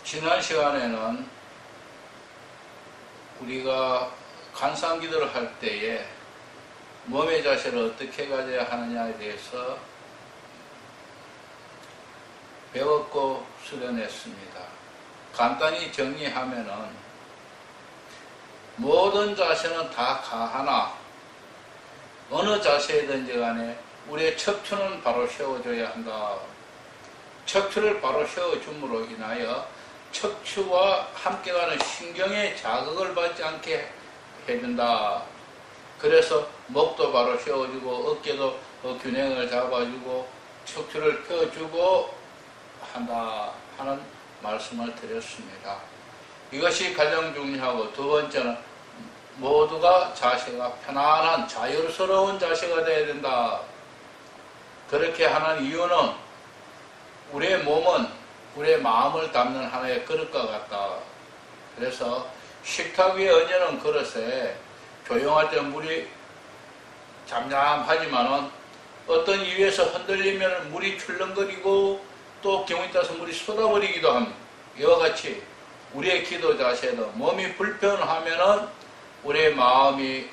지난 시간에는 우리가 간상기도를 할 때에 몸의 자세를 어떻게 가져야 하느냐에 대해서 배웠고 수련했습니다. 간단히 정리하면은 모든 자세는 다 가하나 어느 자세이든지 간에 우리의 척추는 바로 세워줘야 한다. 척추를 바로 세워줌으로 인하여 척추와 함께 가는 신경의 자극을 받지 않게 해준다. 그래서 목도 바로 세워주고 어깨도 균형을 잡아주고 척추를 펴주고 한다 하는 말씀을 드렸습니다. 이것이 가장 중요하고, 두 번째는 모두가 자세가 편안한 자유스러운 자세가 되어야 된다. 그렇게 하는 이유는 우리의 몸은 우리의 마음을 담는 하나의 그릇과 같다. 그래서 식탁 위에 얹어놓은 그릇에 조용할 때 물이 잠잠하지만은 어떤 이유에서 흔들리면 물이 출렁거리고 또 경우에 따라서 물이 쏟아버리기도 합니다. 이와 같이 우리의 기도 자세도 몸이 불편하면은 우리의 마음이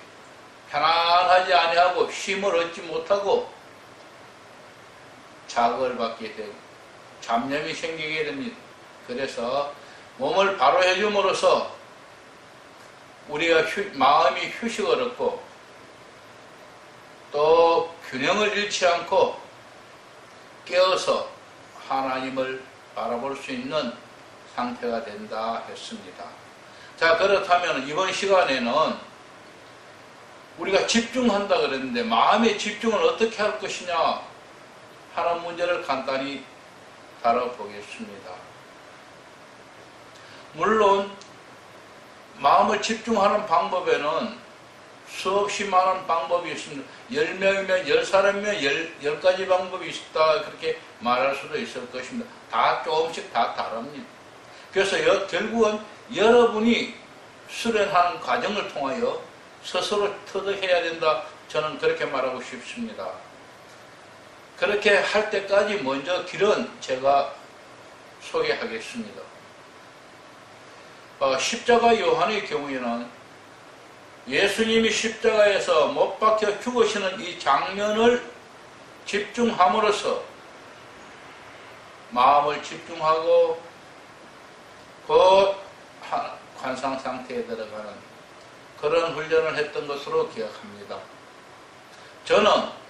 편안하지 아니하고 쉼을 얻지 못하고 자극을 받게 되고 잡념이 생기게 됩니다. 그래서 몸을 바로 해줌으로써 우리가 마음이 휴식을 얻고 또 균형을 잃지 않고 깨어서 하나님을 바라볼 수 있는 상태가 된다 했습니다. 자, 그렇다면 이번 시간에는 우리가 집중한다 그랬는데 마음의 집중을 어떻게 할 것이냐 하는 문제를 간단히 다뤄보겠습니다. 물론 마음을 집중하는 방법에는 수없이 많은 방법이 있습니다. 10명이면 10사람이면 10가지 방법이 있다 그렇게 말할 수도 있을 것입니다. 다 조금씩 다 다릅니다. 그래서 결국은 여러분이 수련하는 과정을 통하여 스스로 터득해야 된다, 저는 그렇게 말하고 싶습니다. 그렇게 할 때까지 먼저 길은 제가 소개하겠습니다. 십자가 요한의 경우에는 예수님이 십자가에서 못 박혀 죽으시는 이 장면을 집중함으로써 마음을 집중하고 곧 관상 상태에 들어가는 그런 훈련을 했던 것으로 기억합니다. 저는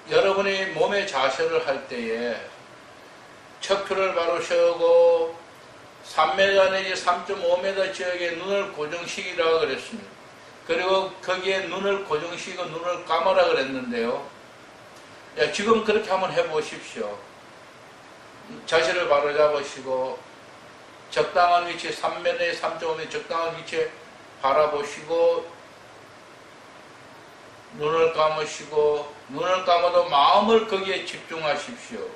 여러분이 몸의 자세를 할 때에 척추를 바로 세우고 3m 내지 3.5m 지역에 눈을 고정시키라고 그랬습니다. 그리고 거기에 눈을 고정시키고 눈을 감으라 그랬는데요. 지금 그렇게 한번 해보십시오. 자세를 바로 잡으시고 적당한 위치 3m 내지 3.5m 적당한 위치에 바라보시고 눈을 감으시고, 눈을 감아도 마음을 거기에 집중하십시오.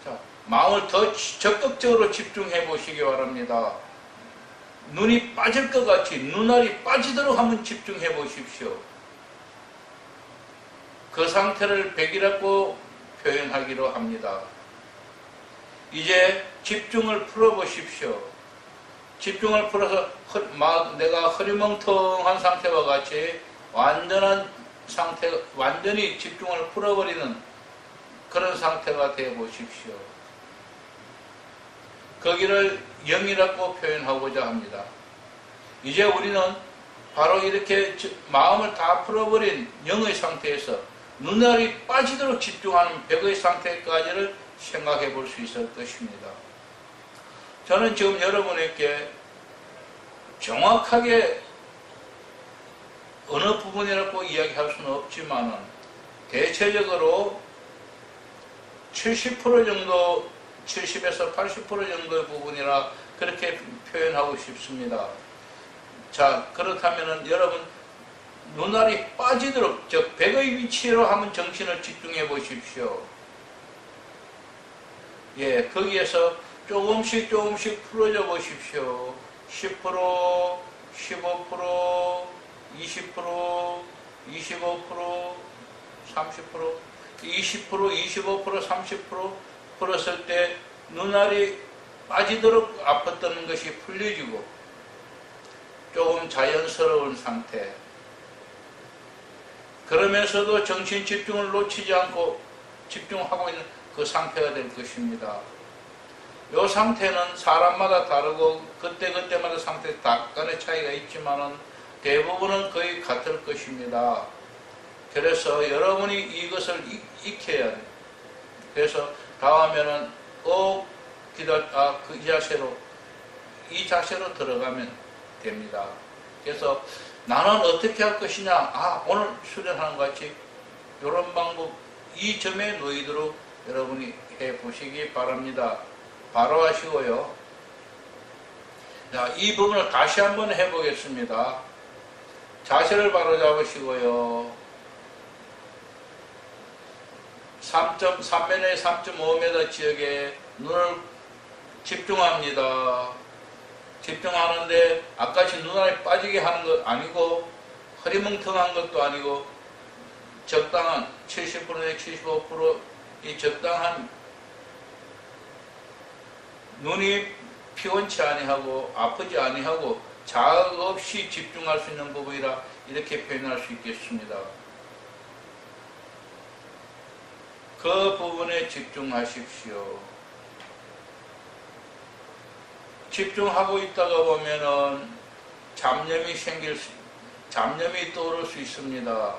자, 마음을 더 적극적으로 집중해 보시기 바랍니다. 눈이 빠질 것 같이 눈알이 빠지도록 한번 집중해 보십시오. 그 상태를 백이라고 표현하기로 합니다. 이제 집중을 풀어 보십시오. 집중을 풀어서 내가 흐리멍텅한 상태와 같이 완전한 상태, 완전히 집중을 풀어버리는 그런 상태가 되어 보십시오. 거기를 영이라고 표현하고자 합니다. 이제 우리는 바로 이렇게 마음을 다 풀어버린 영의 상태에서 눈알이 빠지도록 집중하는 백의 상태까지를 생각해 볼 수 있을 것입니다. 저는 지금 여러분에게 정확하게 어느 부분이라고 이야기할 수는 없지만 대체적으로 70% 정도, 70에서 80% 정도의 부분이라 그렇게 표현하고 싶습니다. 자, 그렇다면 여러분 눈알이 빠지도록, 즉 백의 위치로 한번 정신을 집중해 보십시오. 예, 거기에서 조금씩 풀어져 보십시오. 10%, 15%, 20%, 25%, 30%. 20%, 25%, 30% 풀었을 때 눈알이 빠지도록 아팠던 것이 풀려지고 조금 자연스러운 상태. 그러면서도 정신 집중을 놓치지 않고 집중하고 있는 그 상태가 될 것입니다. 이 상태는 사람마다 다르고 그때그때마다 상태 약간의 차이가 있지만은 대부분은 거의 같을 것입니다. 그래서 여러분이 이것을 익혀야 돼요. 그래서 다음에는 꼭 이 자세로 들어가면 됩니다. 그래서 나는 어떻게 할 것이냐, 오늘 수련하는 것 같이 이런 방법, 이 점에 놓이도록 여러분이 해보시기 바랍니다. 바로 하시고요. 자, 이 부분을 다시 한번 해보겠습니다. 자세를 바로 잡으시고요. 3.3m, 3.5m 지역에 눈을 집중합니다. 집중하는데 아까같이 눈알이 빠지게 하는 것 아니고 흐리멍텅한 것도 아니고 적당한 70%, 75% 이 적당한 눈이 피곤치 아니하고 아프지 아니하고 자극 없이 집중할 수 있는 부분이라 이렇게 표현할 수 있겠습니다. 그 부분에 집중하십시오. 집중하고 있다가 보면은 잡념이 떠오를 수 있습니다.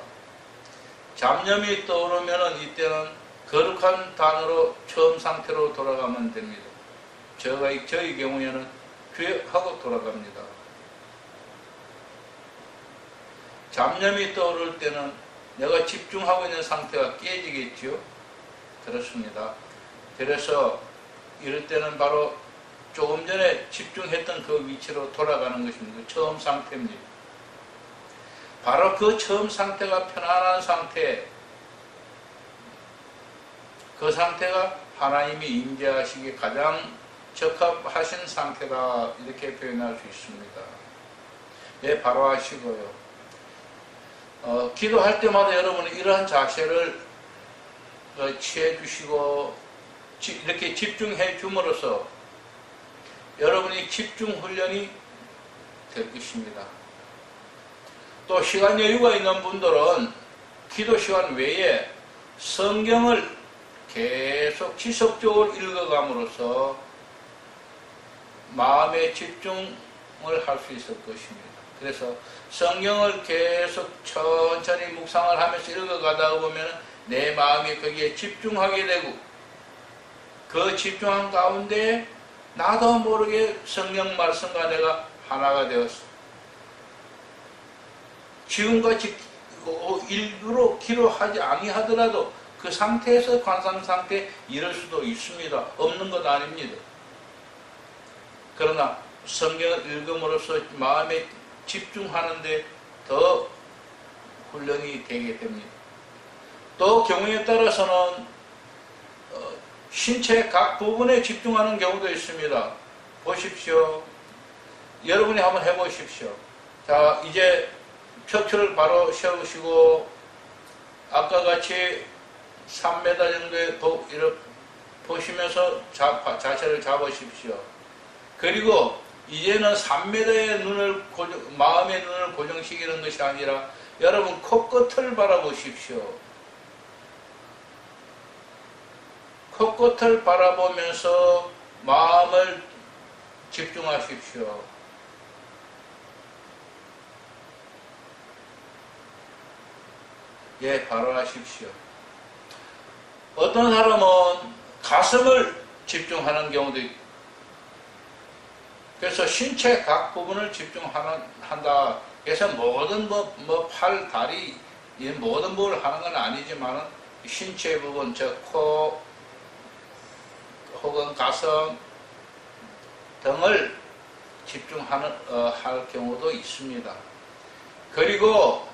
잡념이 떠오르면은 이때는 거룩한 단어로 처음 상태로 돌아가면 됩니다. 저희 경우에는 하고 돌아갑니다. 잡념이 떠오를 때는 내가 집중하고 있는 상태가 깨지겠죠. 그렇습니다. 그래서 이럴 때는 바로 조금 전에 집중했던 그 위치로 돌아가는 것입니다. 처음 상태입니다. 바로 그 처음 상태가 편안한 상태, 그 상태가 하나님이 임재하시기에 가장 적합하신 상태다, 이렇게 표현할 수 있습니다. 네, 바로 하시고요. 기도할 때마다 여러분은 이러한 자세를 취해 주시고 이렇게 집중해 줌으로써 여러분이 집중 훈련이 될 것입니다. 또 시간 여유가 있는 분들은 기도 시간 외에 성경을 계속 지속적으로 읽어감으로써 마음의 집중을 할 수 있을 것입니다. 그래서 성경을 계속 천천히 묵상을 하면서 읽어가다 보면 내 마음이 거기에 집중하게 되고 그 집중한 가운데 나도 모르게 성경 말씀과 내가 하나가 되었어. 지금같이 일부러 기도하지 아니하더라도 그 상태에서 관상 상태에 이럴 수도 있습니다. 없는 것 아닙니다. 그러나 성경을 읽음으로써 마음에 집중하는데 더 훈련이 되게 됩니다. 또 경우에 따라서는 신체 각 부분에 집중하는 경우도 있습니다. 보십시오. 여러분이 한번 해보십시오. 자, 이제 척추를 바로 세우시고 아까 같이 3m 정도의 이렇게 보시면서 자세를 잡으십시오. 그리고 이제는 3m의 마음의 눈을 고정시키는 것이 아니라 여러분 코끝을 바라보십시오. 코끝을 바라보면서 마음을 집중하십시오. 예, 바로 하십시오. 어떤 사람은 가슴을 집중하는 경우도 있고, 그래서 신체 각 부분을 집중한다. 그래서 모든 팔, 다리, 모든 부분을 하는 건 아니지만 신체 부분, 코, 혹은 가슴 등을 할 경우도 있습니다. 그리고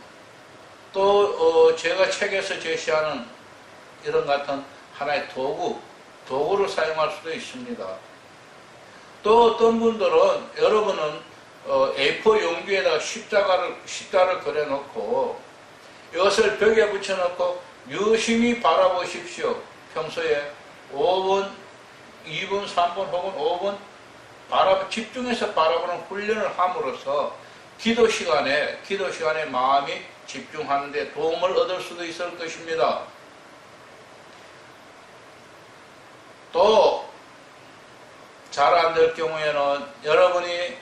또 제가 책에서 제시하는 이런 같은 하나의 도구를 사용할 수도 있습니다. 또 어떤 분들은 여러분은 A4 용기에다가 십자를 그려놓고 이것을 벽에 붙여놓고 유심히 바라보십시오. 평소에 5분, 2분, 3분 혹은 5분 집중해서 바라보는 훈련을 함으로써 기도 시간에 마음이 집중하는 데 도움을 얻을 수도 있을 것입니다. 또 잘 안 될 경우에는 여러분이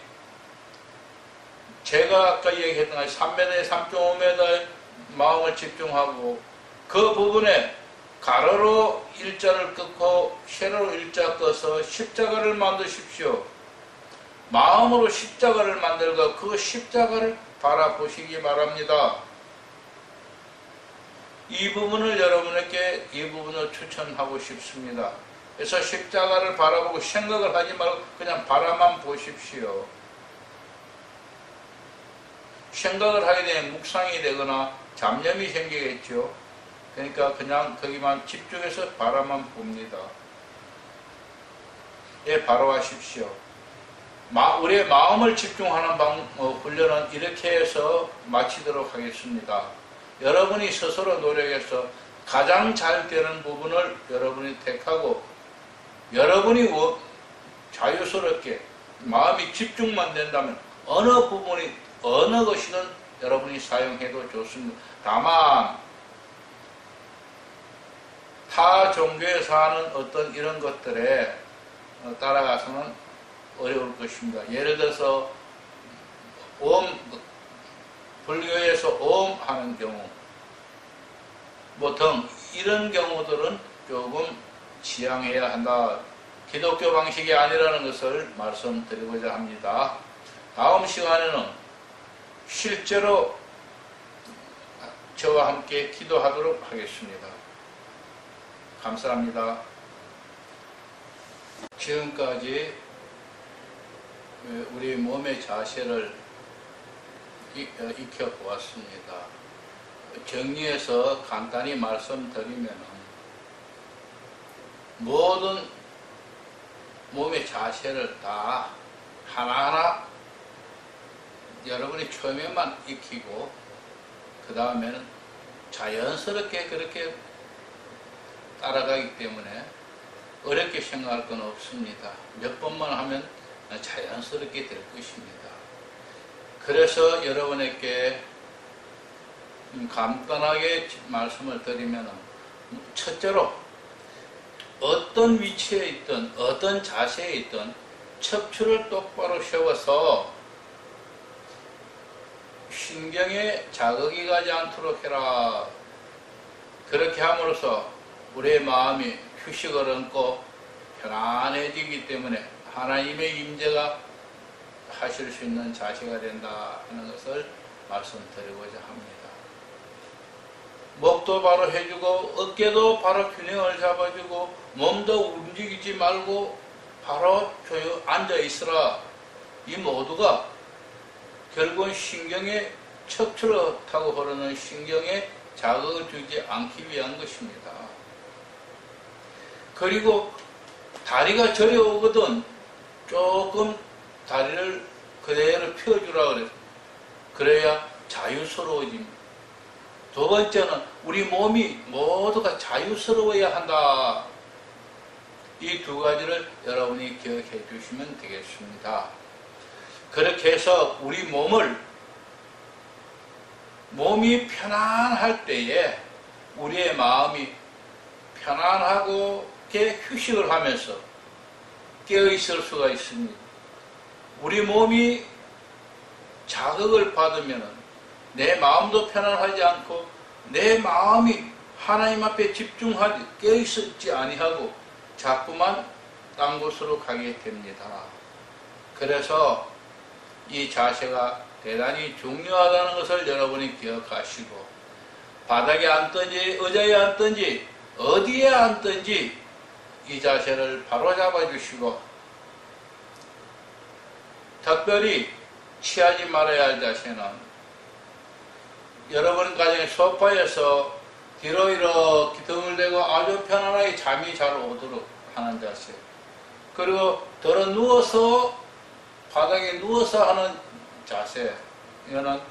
제가 아까 얘기했던 3m에 3.5m의 마음을 집중하고 그 부분에 가로로 일자를 끊고 세로로 일자 꺼서 십자가를 만드십시오. 마음으로 십자가를 만들고 그 십자가를 바라보시기 바랍니다. 이 부분을 여러분에게 이 부분을 추천하고 싶습니다. 그래서 십자가를 바라보고 생각을 하지 말고 그냥 바라만 보십시오. 생각을 하게 되면 묵상이 되거나 잡념이 생기겠죠. 그러니까 그냥 거기만 집중해서 바라만 봅니다. 예, 바로 하십시오. 우리의 마음을 집중하는 훈련은 이렇게 해서 마치도록 하겠습니다. 여러분이 스스로 노력해서 가장 잘 되는 부분을 여러분이 택하고 여러분이 자유스럽게 마음이 집중만 된다면 어느 부분이 어느 것이든 여러분이 사용해도 좋습니다. 다만 타 종교에서 하는 어떤 이런 것들에 따라가서는 어려울 것입니다. 예를 들어서 불교에서 옴 하는 경우 등 이런 경우들은 조금 지양해야 한다. 기독교 방식이 아니라는 것을 말씀드리고자 합니다. 다음 시간에는 실제로 저와 함께 기도하도록 하겠습니다. 감사합니다. 지금까지 우리 몸의 자세를 익혀보았습니다. 정리해서 간단히 말씀드리면 모든 몸의 자세를 다 하나하나 여러분이 처음에만 익히고 그 다음에는 자연스럽게 그렇게 따라가기 때문에 어렵게 생각할 건 없습니다. 몇 번만 하면 자연스럽게 될 것입니다. 그래서 여러분에게 간단하게 말씀을 드리면 첫째로 어떤 위치에 있든 어떤 자세에 있든 척추를 똑바로 세워서 신경에 자극이 가지 않도록 해라. 그렇게 함으로써 우리의 마음이 휴식을 얻고 편안해지기 때문에 하나님의 임재가 하실 수 있는 자세가 된다 하는 것을 말씀드리고자 합니다. 목도 바로 해주고 어깨도 바로 균형을 잡아주고 몸도 움직이지 말고 바로 앉아 있으라. 이 모두가 결국은 신경에 척추로 타고 흐르는 신경에 자극을 주지 않기 위한 것입니다. 그리고 다리가 저려오거든 조금 다리를 그대로 펴주라 그래요. 그래야 자유스러워집니다. 두 번째는 우리 몸이 모두가 자유스러워야 한다. 이 두 가지를 여러분이 기억해 주시면 되겠습니다. 그렇게 해서 우리 몸이 편안할 때에 우리의 마음이 편안하고 휴식을 하면서 깨어있을 수가 있습니다. 우리 몸이 자극을 받으면 내 마음도 편안하지 않고 내 마음이 하나님 앞에 집중하지 깨어있지 아니하고 자꾸만 딴 곳으로 가게 됩니다. 그래서 이 자세가 대단히 중요하다는 것을 여러분이 기억하시고 바닥에 앉든지 의자에 앉든지 어디에 앉든지 이 자세를 바로 잡아주시고 특별히 취하지 말아야 할 자세는 여러분 가정의 소파에서 뒤로 이렇게 등을 대고 아주 편안하게 잠이 잘 오도록 하는 자세, 그리고 들어 누워서 바닥에 누워서 하는 자세, 이거는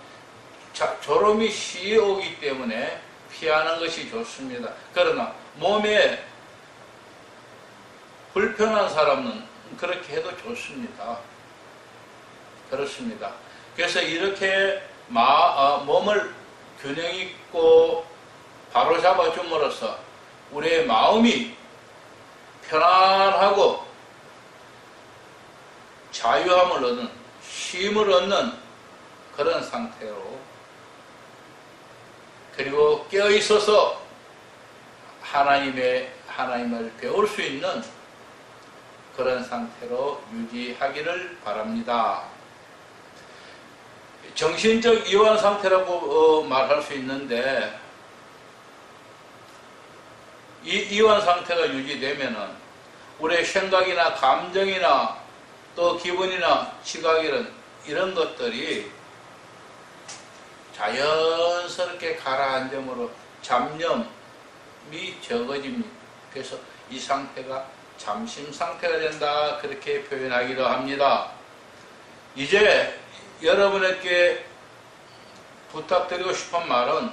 졸음이 쉬이 오기 때문에 피하는 것이 좋습니다. 그러나 몸에 불편한 사람은 그렇게 해도 좋습니다. 그렇습니다. 그래서 이렇게 몸을 균형 있고 바로 잡아줌으로써 우리의 마음이 편안하고 자유함을 얻는, 쉼을 얻는 그런 상태로, 그리고 깨어있어서 하나님을 배울 수 있는 그런 상태로 유지하기를 바랍니다. 정신적 이완 상태라고 말할 수 있는데, 이 이완 상태가 유지되면은 우리의 생각이나 감정이나 또 기분이나 시각이나 이런 것들이 자연스럽게 가라앉음으로 잡념이 적어집니다. 그래서 이 상태가 잠심 상태가 된다, 그렇게 표현하기도 합니다. 이제 여러분에게 부탁드리고 싶은 말은,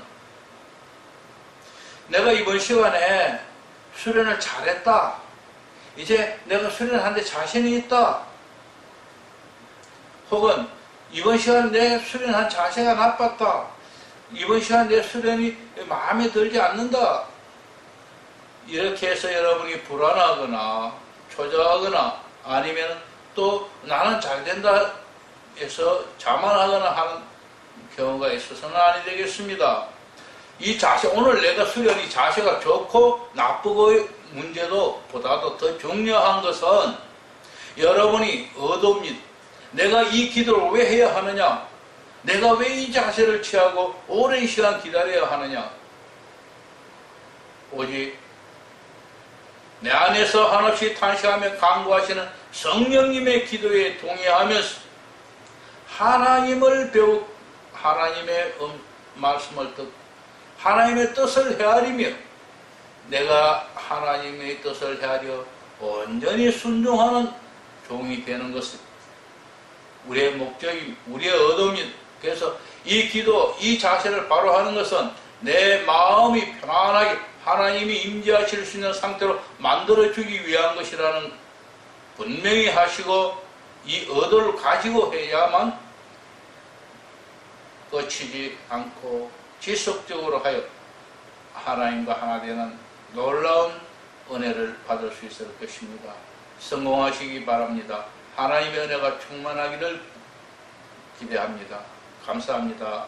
내가 이번 시간에 수련을 잘했다, 이제 내가 수련하는데 자신이 있다, 혹은 이번 시간 내 수련한 자세가 나빴다, 이번 시간 내 수련이 마음에 들지 않는다, 이렇게 해서 여러분이 불안하거나 초조하거나 아니면 또 나는 잘 된다 해서 자만하거나 하는 경우가 있어서는 아니 되겠습니다. 이 자세, 오늘 내가 수련이 자세가 좋고 나쁘고의 문제도 보다도 더 중요한 것은 여러분이 얻옵니다. 내가 이 기도를 왜 해야 하느냐? 내가 왜 이 자세를 취하고 오랜 시간 기다려야 하느냐? 오직 내 안에서 한없이 탄식하며 간구하시는 성령님의 기도에 동의하면서 하나님을 하나님의 말씀을 듣고 하나님의 뜻을 헤아리며 내가 하나님의 뜻을 헤아려 온전히 순종하는 종이 되는 것은 우리의 목적이, 우리의 얻음이. 그래서 이 기도, 이 자세를 바로 하는 것은 내 마음이 편안하게 하나님이 임재하실 수 있는 상태로 만들어주기 위한 것이라는 분명히 하시고, 이 의도를 가지고 해야만 꺼치지 않고 지속적으로 하여 하나님과 하나 되는 놀라운 은혜를 받을 수 있을 것입니다. 성공하시기 바랍니다. 하나님의 은혜가 충만하기를 기대합니다. 감사합니다.